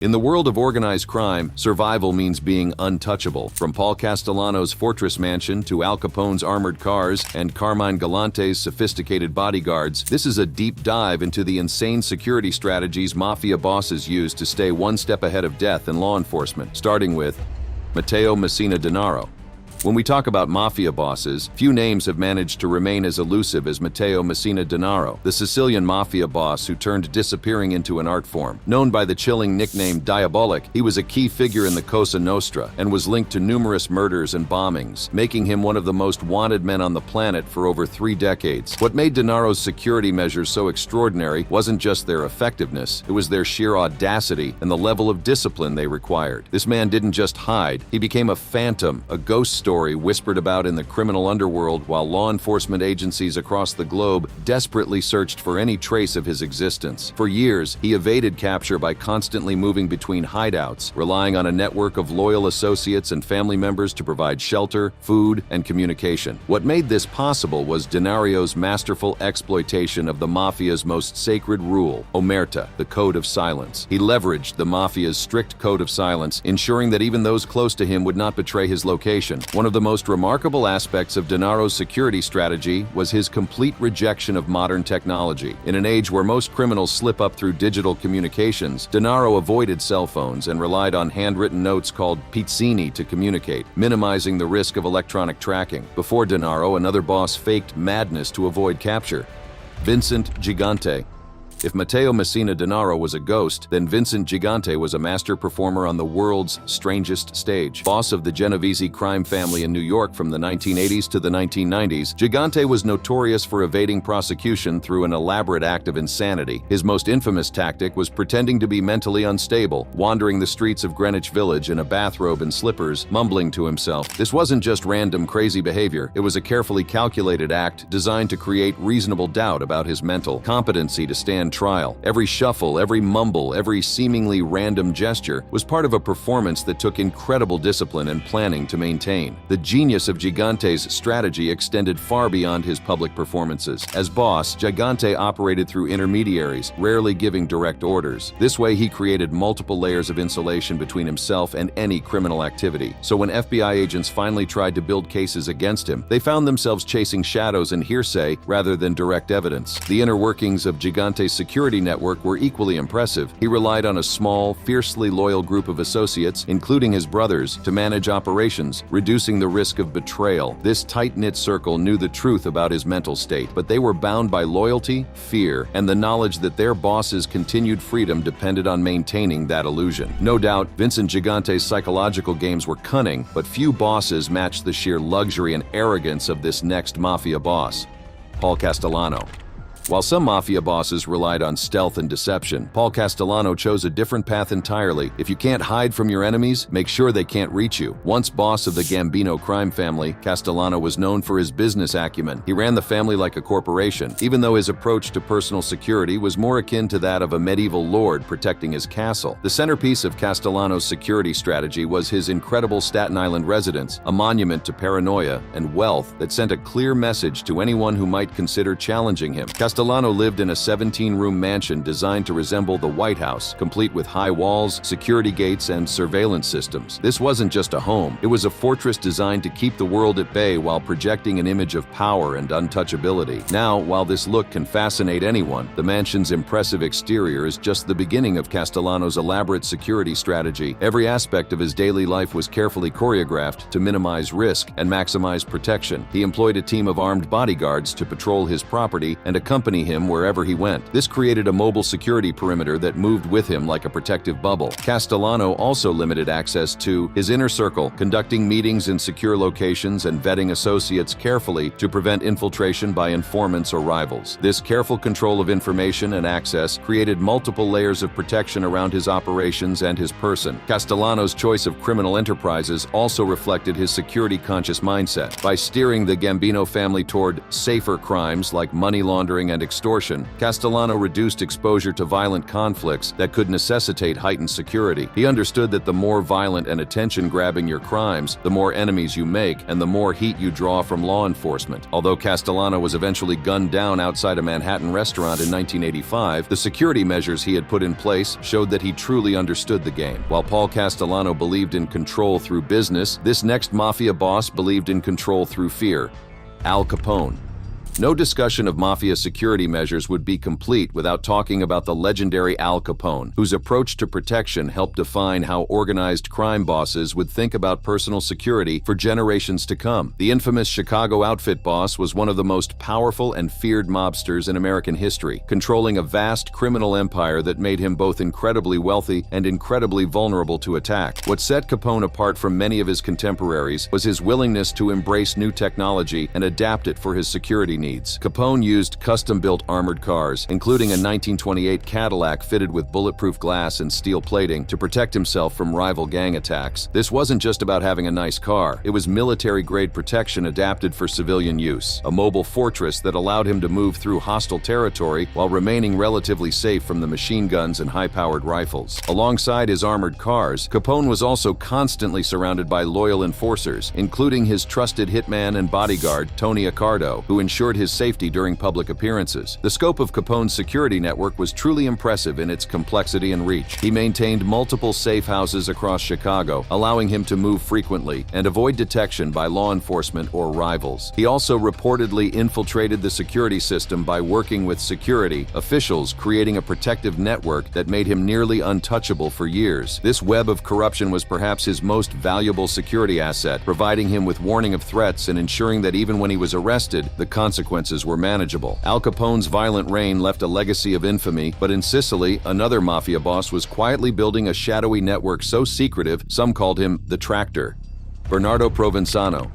In the world of organized crime, survival means being untouchable. From Paul Castellano's fortress mansion to Al Capone's armored cars and Carmine Galante's sophisticated bodyguards, this is a deep dive into the insane security strategies mafia bosses use to stay one step ahead of death and law enforcement, starting with Matteo Messina Denaro. When we talk about mafia bosses, few names have managed to remain as elusive as Matteo Messina Denaro, the Sicilian mafia boss who turned disappearing into an art form. Known by the chilling nickname Diabolic, he was a key figure in the Cosa Nostra and was linked to numerous murders and bombings, making him one of the most wanted men on the planet for over 3 decades. What made Denaro's security measures so extraordinary wasn't just their effectiveness, it was their sheer audacity and the level of discipline they required. This man didn't just hide, he became a phantom, a ghost story whispered about in the criminal underworld while law enforcement agencies across the globe desperately searched for any trace of his existence. For years, he evaded capture by constantly moving between hideouts, relying on a network of loyal associates and family members to provide shelter, food, and communication. What made this possible was Denario's masterful exploitation of the mafia's most sacred rule, omerta, the code of silence. He leveraged the mafia's strict code of silence, ensuring that even those close to him would not betray his location. One of the most remarkable aspects of Denaro's security strategy was his complete rejection of modern technology. In an age where most criminals slip up through digital communications, Denaro avoided cell phones and relied on handwritten notes called pizzini to communicate, minimizing the risk of electronic tracking. Before Denaro, another boss faked madness to avoid capture: Vincent Gigante. If Matteo Messina Denaro was a ghost, then Vincent Gigante was a master performer on the world's strangest stage. Boss of the Genovese crime family in New York from the 1980s to the 1990s, Gigante was notorious for evading prosecution through an elaborate act of insanity. His most infamous tactic was pretending to be mentally unstable, wandering the streets of Greenwich Village in a bathrobe and slippers, mumbling to himself. This wasn't just random crazy behavior, it was a carefully calculated act designed to create reasonable doubt about his mental competency to stand trial. Every shuffle, every mumble, every seemingly random gesture was part of a performance that took incredible discipline and planning to maintain. The genius of Gigante's strategy extended far beyond his public performances. As boss, Gigante operated through intermediaries, rarely giving direct orders. This way, he created multiple layers of insulation between himself and any criminal activity. So when FBI agents finally tried to build cases against him, they found themselves chasing shadows and hearsay rather than direct evidence. The inner workings of Gigante's security network were equally impressive. He relied on a small, fiercely loyal group of associates, including his brothers, to manage operations, reducing the risk of betrayal. This tight-knit circle knew the truth about his mental state, but they were bound by loyalty, fear, and the knowledge that their boss's continued freedom depended on maintaining that illusion. No doubt, Vincent Gigante's psychological games were cunning, but few bosses matched the sheer luxury and arrogance of this next mafia boss, Paul Castellano. While some mafia bosses relied on stealth and deception, Paul Castellano chose a different path entirely. If you can't hide from your enemies, make sure they can't reach you. Once boss of the Gambino crime family, Castellano was known for his business acumen. He ran the family like a corporation, even though his approach to personal security was more akin to that of a medieval lord protecting his castle. The centerpiece of Castellano's security strategy was his incredible Staten Island residence, a monument to paranoia and wealth that sent a clear message to anyone who might consider challenging him. Castellano lived in a 17-room mansion designed to resemble the White House, complete with high walls, security gates, and surveillance systems. This wasn't just a home, it was a fortress designed to keep the world at bay while projecting an image of power and untouchability. Now, while this look can fascinate anyone, the mansion's impressive exterior is just the beginning of Castellano's elaborate security strategy. Every aspect of his daily life was carefully choreographed to minimize risk and maximize protection. He employed a team of armed bodyguards to patrol his property and accompany him wherever he went. This created a mobile security perimeter that moved with him like a protective bubble. Castellano also limited access to his inner circle, conducting meetings in secure locations and vetting associates carefully to prevent infiltration by informants or rivals. This careful control of information and access created multiple layers of protection around his operations and his person. Castellano's choice of criminal enterprises also reflected his security-conscious mindset. By steering the Gambino family toward safer crimes like money laundering kidnapping and extortion, Castellano reduced exposure to violent conflicts that could necessitate heightened security. He understood that the more violent and attention-grabbing your crimes, the more enemies you make and the more heat you draw from law enforcement. Although Castellano was eventually gunned down outside a Manhattan restaurant in 1985, the security measures he had put in place showed that he truly understood the game. While Paul Castellano believed in control through business, this next mafia boss believed in control through fear: Al Capone. No discussion of mafia security measures would be complete without talking about the legendary Al Capone, whose approach to protection helped define how organized crime bosses would think about personal security for generations to come. The infamous Chicago outfit boss was one of the most powerful and feared mobsters in American history, controlling a vast criminal empire that made him both incredibly wealthy and incredibly vulnerable to attack. What set Capone apart from many of his contemporaries was his willingness to embrace new technology and adapt it for his security needs. Capone used custom-built armored cars, including a 1928 Cadillac fitted with bulletproof glass and steel plating, to protect himself from rival gang attacks. This wasn't just about having a nice car. It was military-grade protection adapted for civilian use, a mobile fortress that allowed him to move through hostile territory while remaining relatively safe from the machine guns and high-powered rifles. Alongside his armored cars, Capone was also constantly surrounded by loyal enforcers, including his trusted hitman and bodyguard, Tony Accardo, who ensured his safety during public appearances. The scope of Capone's security network was truly impressive in its complexity and reach. He maintained multiple safe houses across Chicago, allowing him to move frequently and avoid detection by law enforcement or rivals. He also reportedly infiltrated the security system by working with security officials, creating a protective network that made him nearly untouchable for years. This web of corruption was perhaps his most valuable security asset, providing him with warning of threats and ensuring that even when he was arrested, the consequences were manageable. Al Capone's violent reign left a legacy of infamy, but in Sicily, another mafia boss was quietly building a shadowy network so secretive, some called him the Tractor: Bernardo Provenzano.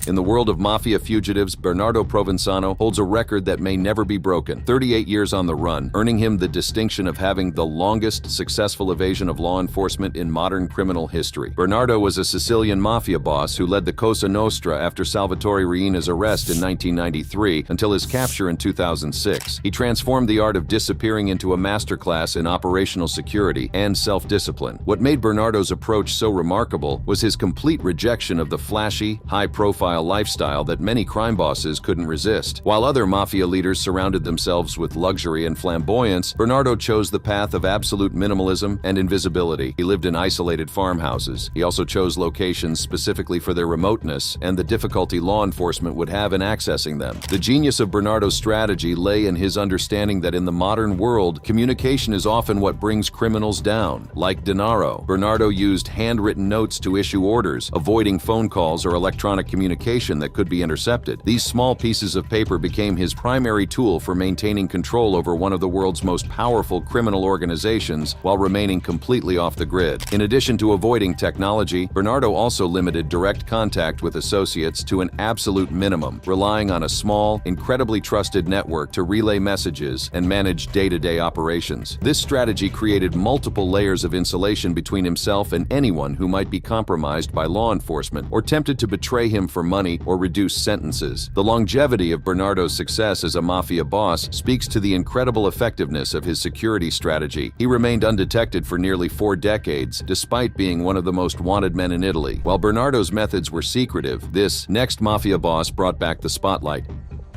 In the world of mafia fugitives, Bernardo Provenzano holds a record that may never be broken: 38 years on the run, earning him the distinction of having the longest successful evasion of law enforcement in modern criminal history. Bernardo was a Sicilian mafia boss who led the Cosa Nostra after Salvatore Riina's arrest in 1993 until his capture in 2006. He transformed the art of disappearing into a masterclass in operational security and self-discipline. What made Bernardo's approach so remarkable was his complete rejection of the flashy, high-profile lifestyle that many crime bosses couldn't resist. While other mafia leaders surrounded themselves with luxury and flamboyance, Bernardo chose the path of absolute minimalism and invisibility. He lived in isolated farmhouses. He also chose locations specifically for their remoteness and the difficulty law enforcement would have in accessing them. The genius of Bernardo's strategy lay in his understanding that in the modern world, communication is often what brings criminals down. Like Denaro, Bernardo used handwritten notes to issue orders, avoiding phone calls or electronic communication that could be intercepted. These small pieces of paper became his primary tool for maintaining control over one of the world's most powerful criminal organizations while remaining completely off the grid. In addition to avoiding technology, Bernardo also limited direct contact with associates to an absolute minimum, relying on a small, incredibly trusted network to relay messages and manage day-to-day operations. This strategy created multiple layers of insulation between himself and anyone who might be compromised by law enforcement or tempted to betray him for money or reduce sentences. The longevity of Bernardo's success as a mafia boss speaks to the incredible effectiveness of his security strategy. He remained undetected for nearly 4 decades, despite being one of the most wanted men in Italy. While Bernardo's methods were secretive, this next mafia boss brought back the spotlight: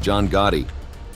John Gotti.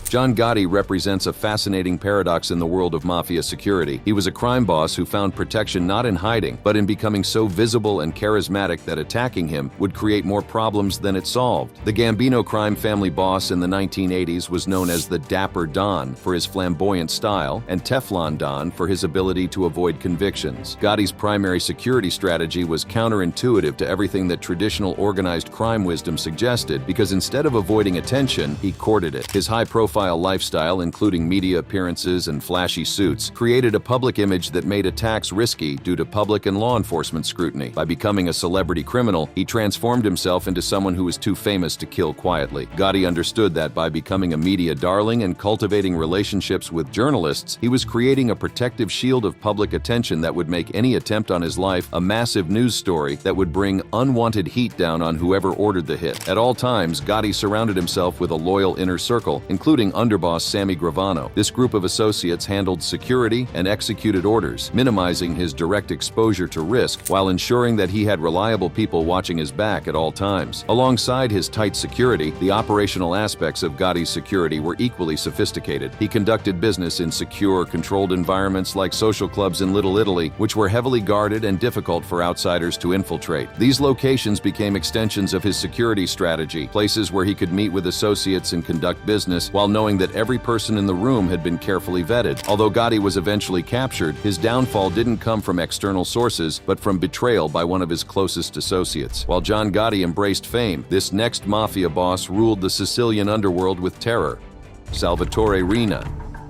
John Gotti represents a fascinating paradox in the world of mafia security. He was a crime boss who found protection not in hiding, but in becoming so visible and charismatic that attacking him would create more problems than it solved. The Gambino crime family boss in the 1980s was known as the Dapper Don for his flamboyant style and Teflon Don for his ability to avoid convictions. Gotti's primary security strategy was counterintuitive to everything that traditional organized crime wisdom suggested, because instead of avoiding attention, he courted it. His high-profile lifestyle, including media appearances and flashy suits, created a public image that made attacks risky due to public and law enforcement scrutiny. By becoming a celebrity criminal, he transformed himself into someone who was too famous to kill quietly. Gotti understood that by becoming a media darling and cultivating relationships with journalists, he was creating a protective shield of public attention that would make any attempt on his life a massive news story that would bring unwanted heat down on whoever ordered the hit. At all times, Gotti surrounded himself with a loyal inner circle, including including underboss Sammy Gravano. This group of associates handled security and executed orders, minimizing his direct exposure to risk while ensuring that he had reliable people watching his back at all times. Alongside his tight security, the operational aspects of Gotti's security were equally sophisticated. He conducted business in secure, controlled environments like social clubs in Little Italy, which were heavily guarded and difficult for outsiders to infiltrate. These locations became extensions of his security strategy, places where he could meet with associates and conduct business while knowing that every person in the room had been carefully vetted. Although Gotti was eventually captured, his downfall didn't come from external sources, but from betrayal by one of his closest associates. While John Gotti embraced fame, this next mafia boss ruled the Sicilian underworld with terror: Salvatore Riina.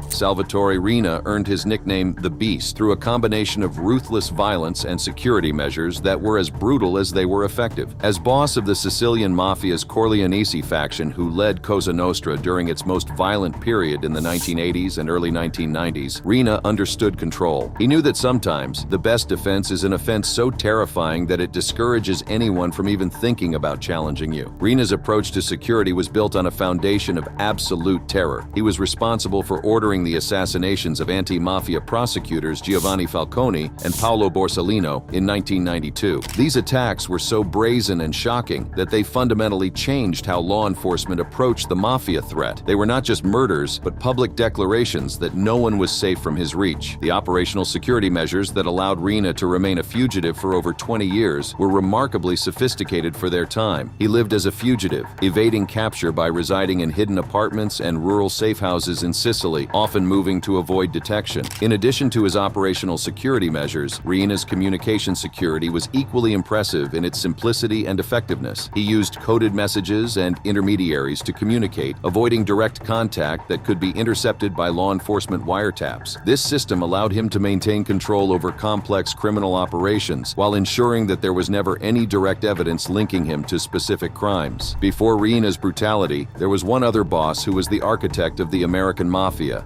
Salvatore Riina earned his nickname The Beast through a combination of ruthless violence and security measures that were as brutal as they were effective. As boss of the Sicilian Mafia's Corleonesi faction, who led Cosa Nostra during its most violent period in the 1980s and early 1990s, Riina understood control. He knew that sometimes the best defense is an offense so terrifying that it discourages anyone from even thinking about challenging you. Riina's approach to security was built on a foundation of absolute terror. He was responsible for ordering the assassinations of anti-mafia prosecutors Giovanni Falcone and Paolo Borsellino in 1992. These attacks were so brazen and shocking that they fundamentally changed how law enforcement approached the mafia threat. They were not just murders, but public declarations that no one was safe from his reach. The operational security measures that allowed Riina to remain a fugitive for over 20 years were remarkably sophisticated for their time. He lived as a fugitive, evading capture by residing in hidden apartments and rural safe houses in Sicily, often moving to avoid detection. In addition to his operational security measures, Riina's communication security was equally impressive in its simplicity and effectiveness. He used coded messages and intermediaries to communicate, avoiding direct contact that could be intercepted by law enforcement wiretaps. This system allowed him to maintain control over complex criminal operations while ensuring that there was never any direct evidence linking him to specific crimes. Before Riina's brutality, there was one other boss who was the architect of the American Mafia: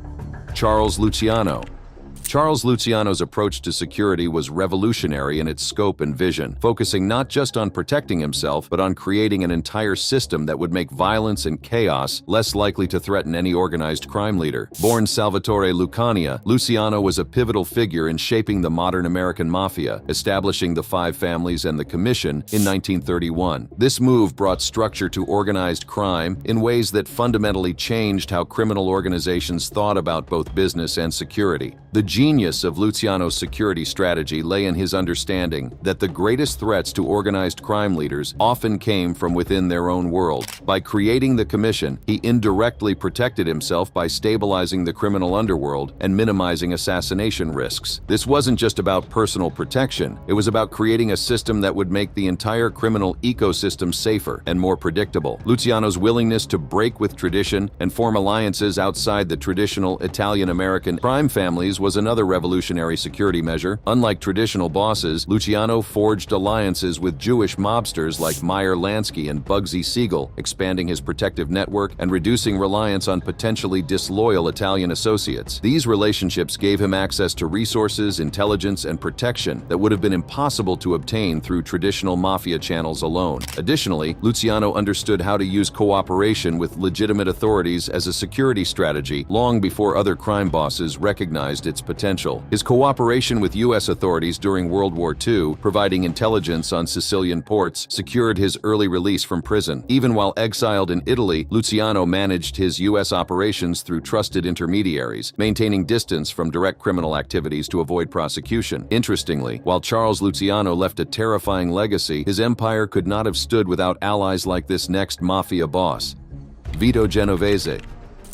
Charles Luciano. Charles Luciano's approach to security was revolutionary in its scope and vision, focusing not just on protecting himself, but on creating an entire system that would make violence and chaos less likely to threaten any organized crime leader. Born Salvatore Lucania, Luciano was a pivotal figure in shaping the modern American Mafia, establishing the Five Families and the Commission in 1931. This move brought structure to organized crime in ways that fundamentally changed how criminal organizations thought about both business and security. The genius of Luciano's security strategy lay in his understanding that the greatest threats to organized crime leaders often came from within their own world. By creating the Commission, he indirectly protected himself by stabilizing the criminal underworld and minimizing assassination risks. This wasn't just about personal protection, it was about creating a system that would make the entire criminal ecosystem safer and more predictable. Luciano's willingness to break with tradition and form alliances outside the traditional Italian-American crime families was another revolutionary security measure. Unlike traditional bosses, Luciano forged alliances with Jewish mobsters like Meyer Lansky and Bugsy Siegel, expanding his protective network and reducing reliance on potentially disloyal Italian associates. These relationships gave him access to resources, intelligence, and protection that would have been impossible to obtain through traditional mafia channels alone. Additionally, Luciano understood how to use cooperation with legitimate authorities as a security strategy long before other crime bosses recognized its potential. His cooperation with U.S. authorities during World War II, providing intelligence on Sicilian ports, secured his early release from prison. Even while exiled in Italy, Luciano managed his U.S. operations through trusted intermediaries, maintaining distance from direct criminal activities to avoid prosecution. Interestingly, while Charles Luciano left a terrifying legacy, his empire could not have stood without allies like this next mafia boss: Vito Genovese.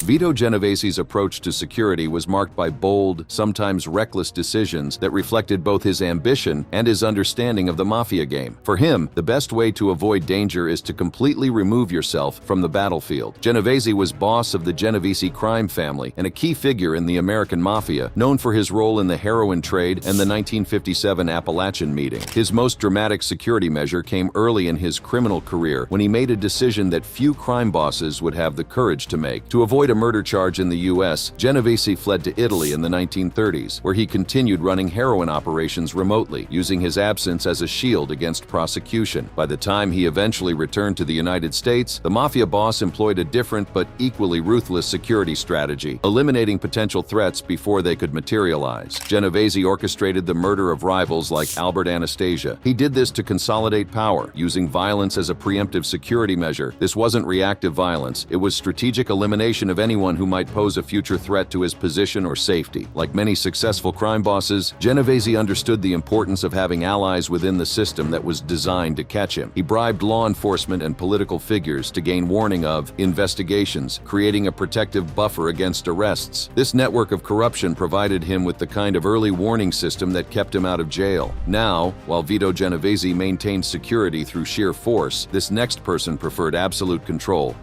Vito Genovese's approach to security was marked by bold, sometimes reckless decisions that reflected both his ambition and his understanding of the mafia game. For him, the best way to avoid danger is to completely remove yourself from the battlefield. Genovese was boss of the Genovese crime family and a key figure in the American Mafia, known for his role in the heroin trade and the 1957 Appalachian Meeting. His most dramatic security measure came early in his criminal career when he made a decision that few crime bosses would have the courage to make. To avoid avoid a murder charge in the U.S., Genovese fled to Italy in the 1930s, where he continued running heroin operations remotely, using his absence as a shield against prosecution. By the time he eventually returned to the United States, the Mafia boss employed a different but equally ruthless security strategy, eliminating potential threats before they could materialize. Genovese orchestrated the murder of rivals like Albert Anastasia. He did this to consolidate power, using violence as a preemptive security measure. This wasn't reactive violence, it was strategic elimination of anyone who might pose a future threat to his position or safety. Like many successful crime bosses, Genovese understood the importance of having allies within the system that was designed to catch him. He bribed law enforcement and political figures to gain warning of investigations, creating a protective buffer against arrests. This network of corruption provided him with the kind of early warning system that kept him out of jail. Now, while Vito Genovese maintained security through sheer force, this next person preferred absolute control.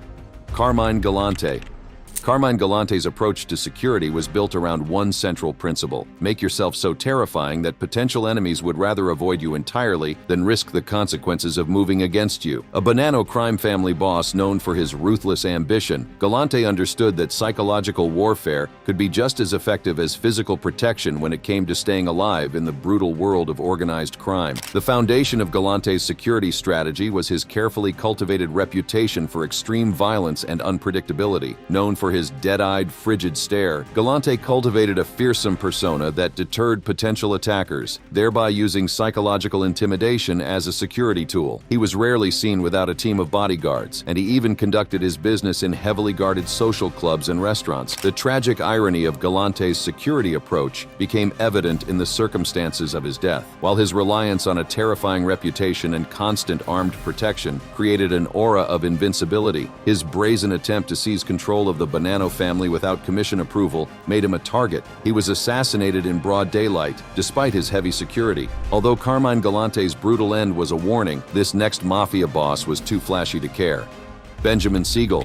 Carmine Galante. Carmine Galante's approach to security was built around one central principle: make yourself so terrifying that potential enemies would rather avoid you entirely than risk the consequences of moving against you. A Bonanno crime family boss known for his ruthless ambition, Galante understood that psychological warfare could be just as effective as physical protection when it came to staying alive in the brutal world of organized crime. The foundation of Galante's security strategy was his carefully cultivated reputation for extreme violence and unpredictability. Known for his dead-eyed, frigid stare, Galante cultivated a fearsome persona that deterred potential attackers, thereby using psychological intimidation as a security tool. He was rarely seen without a team of bodyguards, and he even conducted his business in heavily guarded social clubs and restaurants. The tragic irony of Galante's security approach became evident in the circumstances of his death. While his reliance on a terrifying reputation and constant armed protection created an aura of invincibility, his brazen attempt to seize control of the Bonanno family without commission approval made him a target. He was assassinated in broad daylight, despite his heavy security. Although Carmine Galante's brutal end was a warning, this next Mafia boss was too flashy to care. Benjamin Siegel.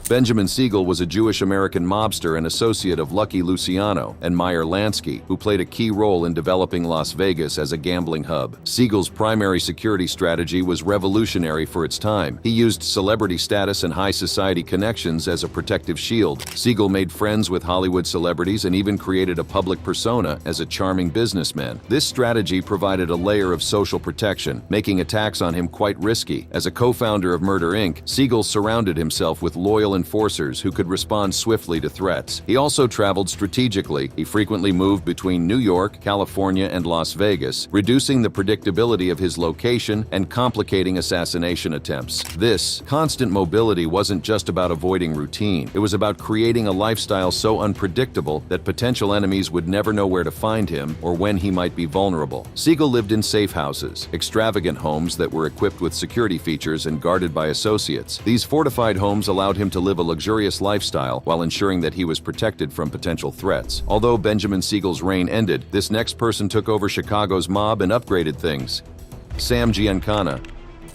Benjamin Siegel was a Jewish-American mobster and associate of Lucky Luciano and Meyer Lansky, who played a key role in developing Las Vegas as a gambling hub. Siegel's primary security strategy was revolutionary for its time. He used celebrity status and high society connections as a protective shield. Siegel made friends with Hollywood celebrities and even created a public persona as a charming businessman. This strategy provided a layer of social protection, making attacks on him quite risky. As a co-founder of Murder Inc., Siegel surrounded himself with loyal enforcers who could respond swiftly to threats. He also traveled strategically. He frequently moved between New York, California, and Las Vegas, reducing the predictability of his location and complicating assassination attempts. This constant mobility wasn't just about avoiding routine. It was about creating a lifestyle so unpredictable that potential enemies would never know where to find him or when he might be vulnerable. Siegel lived in safe houses, extravagant homes that were equipped with security features and guarded by associates. These fortified homes allowed him to live a luxurious lifestyle while ensuring that he was protected from potential threats. Although Benjamin Siegel's reign ended, this next person took over Chicago's mob and upgraded things. Sam Giancana.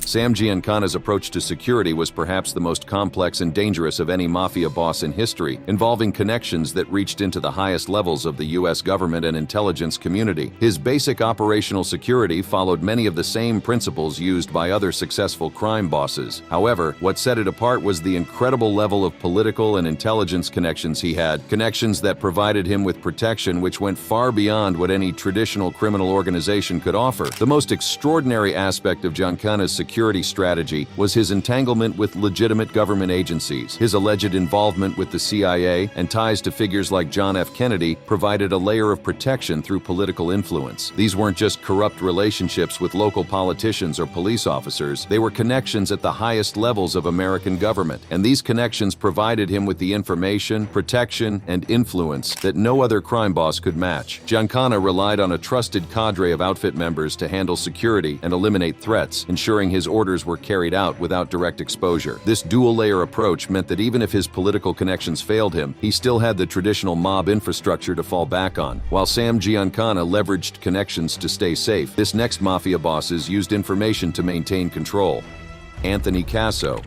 Sam Giancana's approach to security was perhaps the most complex and dangerous of any mafia boss in history, involving connections that reached into the highest levels of the U.S. government and intelligence community. His basic operational security followed many of the same principles used by other successful crime bosses. However, what set it apart was the incredible level of political and intelligence connections he had, connections that provided him with protection which went far beyond what any traditional criminal organization could offer. The most extraordinary aspect of Giancana's security strategy was his entanglement with legitimate government agencies. His alleged involvement with the CIA and ties to figures like John F. Kennedy provided a layer of protection through political influence. These weren't just corrupt relationships with local politicians or police officers, they were connections at the highest levels of American government, and these connections provided him with the information, protection, and influence that no other crime boss could match. Giancana relied on a trusted cadre of outfit members to handle security and eliminate threats, ensuring his orders were carried out without direct exposure. This dual-layer approach meant that even if his political connections failed him, he still had the traditional mob infrastructure to fall back on. While Sam Giancana leveraged connections to stay safe, this next mafia bosses used information to maintain control. Anthony Casso.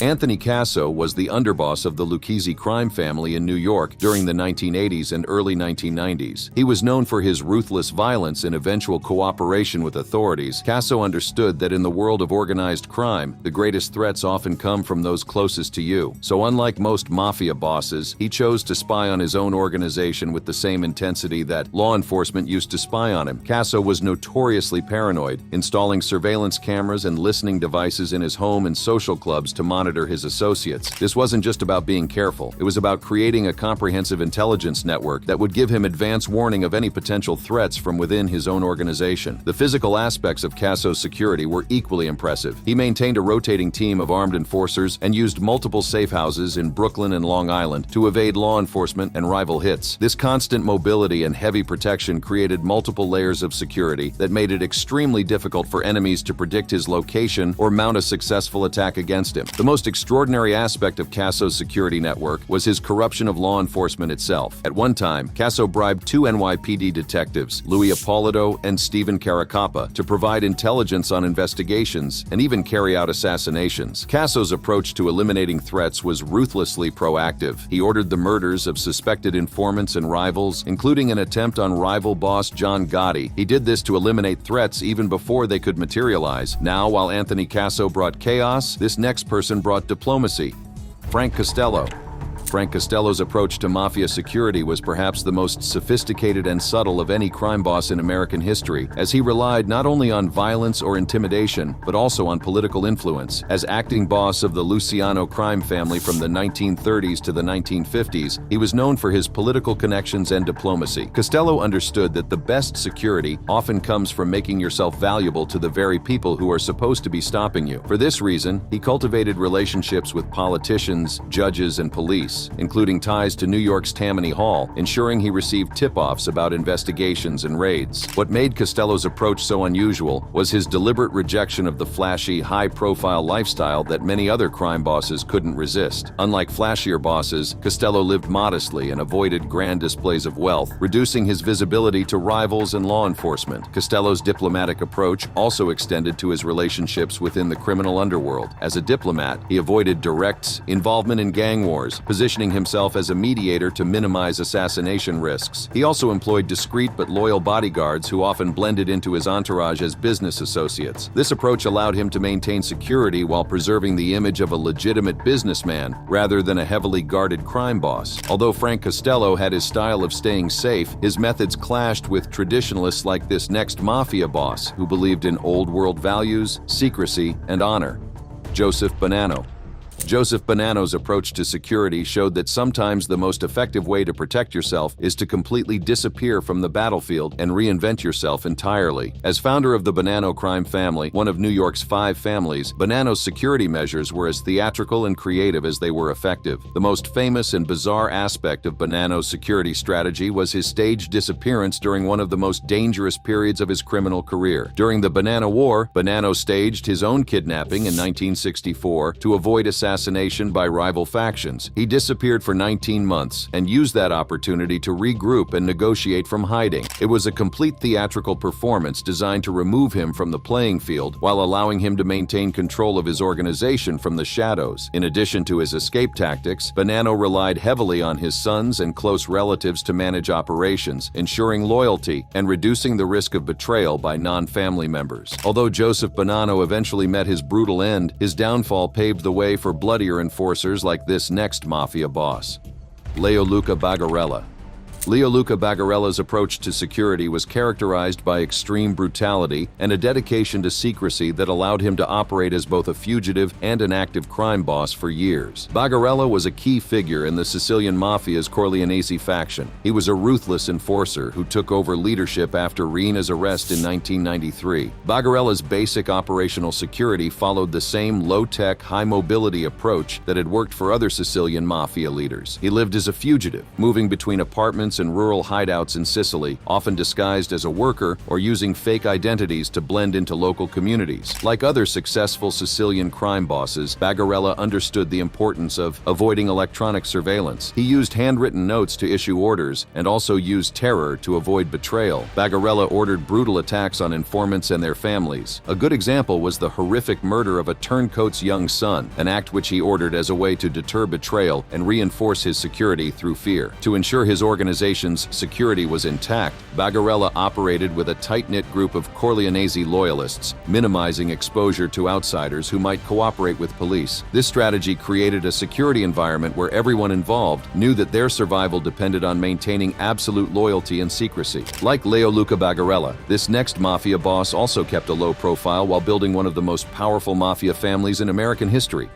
Anthony Casso was the underboss of the Lucchese crime family in New York during the 1980s and early 1990s. He was known for his ruthless violence and eventual cooperation with authorities. Casso understood that in the world of organized crime, the greatest threats often come from those closest to you. So unlike most mafia bosses, he chose to spy on his own organization with the same intensity that law enforcement used to spy on him. Casso was notoriously paranoid, installing surveillance cameras and listening devices in his home and social clubs to monitor his associates. This wasn't just about being careful. It was about creating a comprehensive intelligence network that would give him advance warning of any potential threats from within his own organization. The physical aspects of Casso's security were equally impressive. He maintained a rotating team of armed enforcers and used multiple safe houses in Brooklyn and Long Island to evade law enforcement and rival hits. This constant mobility and heavy protection created multiple layers of security that made it extremely difficult for enemies to predict his location or mount a successful attack against him. The most extraordinary aspect of Casso's security network was his corruption of law enforcement itself. At one time, Casso bribed two NYPD detectives, Louis Ippolito and Stephen Caracappa, to provide intelligence on investigations and even carry out assassinations. Casso's approach to eliminating threats was ruthlessly proactive. He ordered the murders of suspected informants and rivals, including an attempt on rival boss John Gotti. He did this to eliminate threats even before they could materialize. Now, while Anthony Casso brought chaos, this next person brought diplomacy. Frank Costello. Frank Costello's approach to mafia security was perhaps the most sophisticated and subtle of any crime boss in American history, as he relied not only on violence or intimidation, but also on political influence. As acting boss of the Luciano crime family from the 1930s to the 1950s, he was known for his political connections and diplomacy. Costello understood that the best security often comes from making yourself valuable to the very people who are supposed to be stopping you. For this reason, he cultivated relationships with politicians, judges, and police, including ties to New York's Tammany Hall, ensuring he received tip-offs about investigations and raids. What made Costello's approach so unusual was his deliberate rejection of the flashy, high-profile lifestyle that many other crime bosses couldn't resist. Unlike flashier bosses, Costello lived modestly and avoided grand displays of wealth, reducing his visibility to rivals and law enforcement. Costello's diplomatic approach also extended to his relationships within the criminal underworld. As a diplomat, he avoided direct involvement in gang wars, positioning himself as a mediator to minimize assassination risks. He also employed discreet but loyal bodyguards who often blended into his entourage as business associates. This approach allowed him to maintain security while preserving the image of a legitimate businessman rather than a heavily guarded crime boss. Although Frank Costello had his style of staying safe, his methods clashed with traditionalists like this next mafia boss, who believed in old-world values, secrecy, and honor. Joseph Bonanno. Joseph Bonanno's approach to security showed that sometimes the most effective way to protect yourself is to completely disappear from the battlefield and reinvent yourself entirely. As founder of the Bonanno crime family, one of New York's 5 families, Bonanno's security measures were as theatrical and creative as they were effective. The most famous and bizarre aspect of Bonanno's security strategy was his staged disappearance during one of the most dangerous periods of his criminal career. During the Bonanno War, Bonanno staged his own kidnapping in 1964 to avoid assassination by rival factions. He disappeared for 19 months and used that opportunity to regroup and negotiate from hiding. It was a complete theatrical performance designed to remove him from the playing field while allowing him to maintain control of his organization from the shadows. In addition to his escape tactics, Bonanno relied heavily on his sons and close relatives to manage operations, ensuring loyalty and reducing the risk of betrayal by non-family members. Although Joseph Bonanno eventually met his brutal end, his downfall paved the way for bloodier enforcers like this next mafia boss. Leoluca Bagarella. Leoluca Bagarella's approach to security was characterized by extreme brutality and a dedication to secrecy that allowed him to operate as both a fugitive and an active crime boss for years. Bagarella was a key figure in the Sicilian Mafia's Corleonese faction. He was a ruthless enforcer who took over leadership after Riina's arrest in 1993. Bagarella's basic operational security followed the same low-tech, high-mobility approach that had worked for other Sicilian Mafia leaders. He lived as a fugitive, moving between apartments agents in rural hideouts in Sicily, often disguised as a worker or using fake identities to blend into local communities. Like other successful Sicilian crime bosses, Bagarella understood the importance of avoiding electronic surveillance. He used handwritten notes to issue orders and also used terror to avoid betrayal. Bagarella ordered brutal attacks on informants and their families. A good example was the horrific murder of a turncoat's young son, an act which he ordered as a way to deter betrayal and reinforce his security through fear. To ensure his organization's security was intact, Bagarella operated with a tight-knit group of Corleonese loyalists, minimizing exposure to outsiders who might cooperate with police. This strategy created a security environment where everyone involved knew that their survival depended on maintaining absolute loyalty and secrecy. Like Leoluca Bagarella, this next mafia boss also kept a low profile while building one of the most powerful mafia families in American history: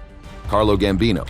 Carlo Gambino.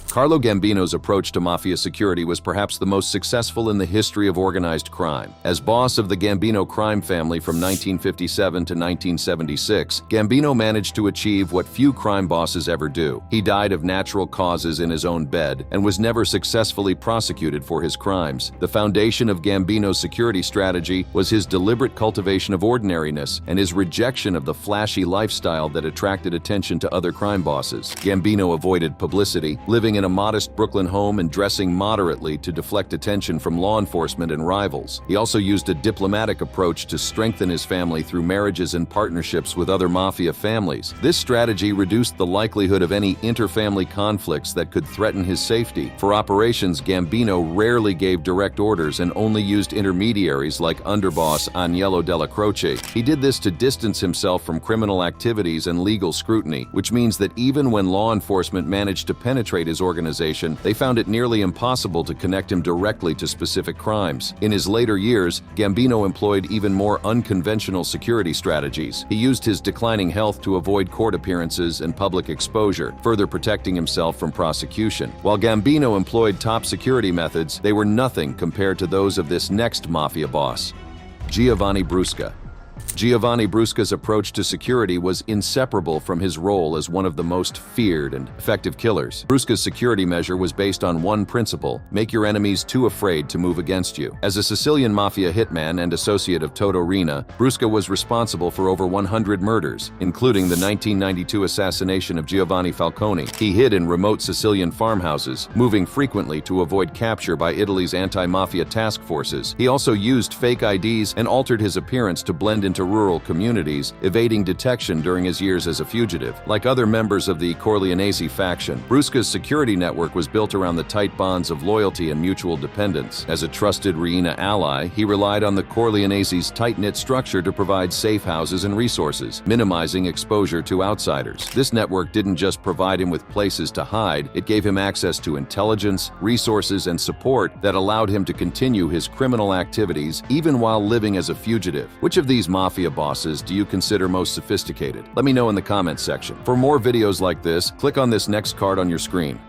Carlo Gambino's approach to mafia security was perhaps the most successful in the history of organized crime. As boss of the Gambino crime family from 1957 to 1976, Gambino managed to achieve what few crime bosses ever do. He died of natural causes in his own bed and was never successfully prosecuted for his crimes. The foundation of Gambino's security strategy was his deliberate cultivation of ordinariness and his rejection of the flashy lifestyle that attracted attention to other crime bosses. Gambino avoided publicity, living in a modest Brooklyn home and dressing moderately to deflect attention from law enforcement and rivals. He also used a diplomatic approach to strengthen his family through marriages and partnerships with other mafia families. This strategy reduced the likelihood of any interfamily conflicts that could threaten his safety. For operations, Gambino rarely gave direct orders and only used intermediaries like underboss Agnello Della Croce. He did this to distance himself from criminal activities and legal scrutiny, which means that even when law enforcement managed to penetrate his organization, they found it nearly impossible to connect him directly to specific crimes. In his later years, Gambino employed even more unconventional security strategies. He used his declining health to avoid court appearances and public exposure, further protecting himself from prosecution. While Gambino employed top security methods, they were nothing compared to those of this next mafia boss, Giovanni Brusca. Giovanni Brusca's approach to security was inseparable from his role as one of the most feared and effective killers. Brusca's security measure was based on one principle: make your enemies too afraid to move against you. As a Sicilian mafia hitman and associate of Toto Riina, Brusca was responsible for over 100 murders, including the 1992 assassination of Giovanni Falcone. He hid in remote Sicilian farmhouses, moving frequently to avoid capture by Italy's anti-mafia task forces. He also used fake IDs and altered his appearance to blend into rural communities, evading detection during his years as a fugitive. Like other members of the Corleonese faction, Brusca's security network was built around the tight bonds of loyalty and mutual dependence. As a trusted Riina ally, he relied on the Corleonese's tight-knit structure to provide safe houses and resources, minimizing exposure to outsiders. This network didn't just provide him with places to hide, it gave him access to intelligence, resources, and support that allowed him to continue his criminal activities even while living as a fugitive. Which of these mafia bosses do you consider most sophisticated? Let me know in the comments section. For more videos like this, click on this next card on your screen.